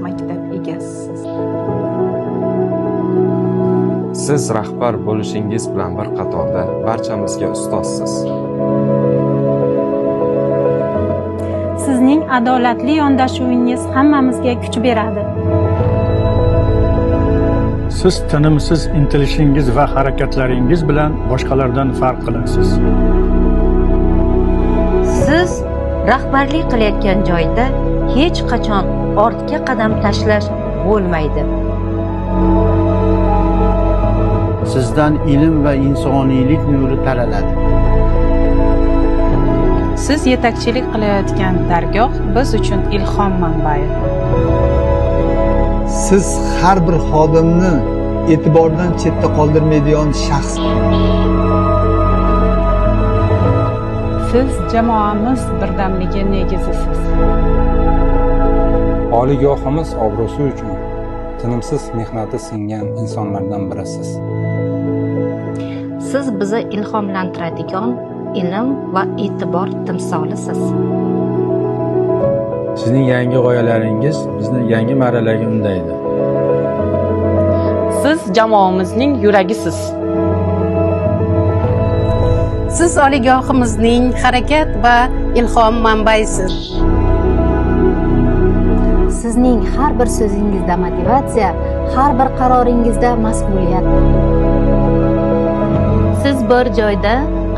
maktab egasisiz. Siz rahbar bo'lishingiz bilan bir qatorda barchamizga ustozsiz. Sizning adolatli yondashuvingiz hammamizga kuch beradi. Siz tinimsiz intilishingiz va harakatlaringiz bilan boshqalardan farq qilasiz. Siz rahbarlik qilayotgan joyda hech qachon ortga qadam tashlash bo'lmaydi. Sizdan ilm va insoniylik nuri taraladi. Siz yetakchilik qilayotgan dargoh biz uchun ilhom manbai. Siz har bir xodimni e'tibordan chetda qoldirmaydigan shaxs. Siz jamoamiz birdamligi negizisiz. Oliygohimiz obro'si uchun tinimsiz mehnati singan insonlardan birisiz. Siz bizni ilhomlantiradigan ilm va e'tibor timsolisiz. Sizning yangi g'oyalaringiz bizni yangi marralarga undaydi. Siz jamoamizning yuragisiz. Siz oliygohimizning harakat va ilhom manbaisiz. Sizning har bir so'zingizda motivatsiya, har bir qaroringizda mas'uliyat. Siz bor joyda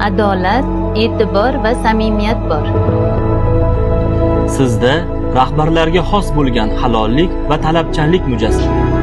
adolat, e'tibor va samimiyat bor. Sizda rahbarlarga xos bo'lgan halollik va talabchanlik mujassam.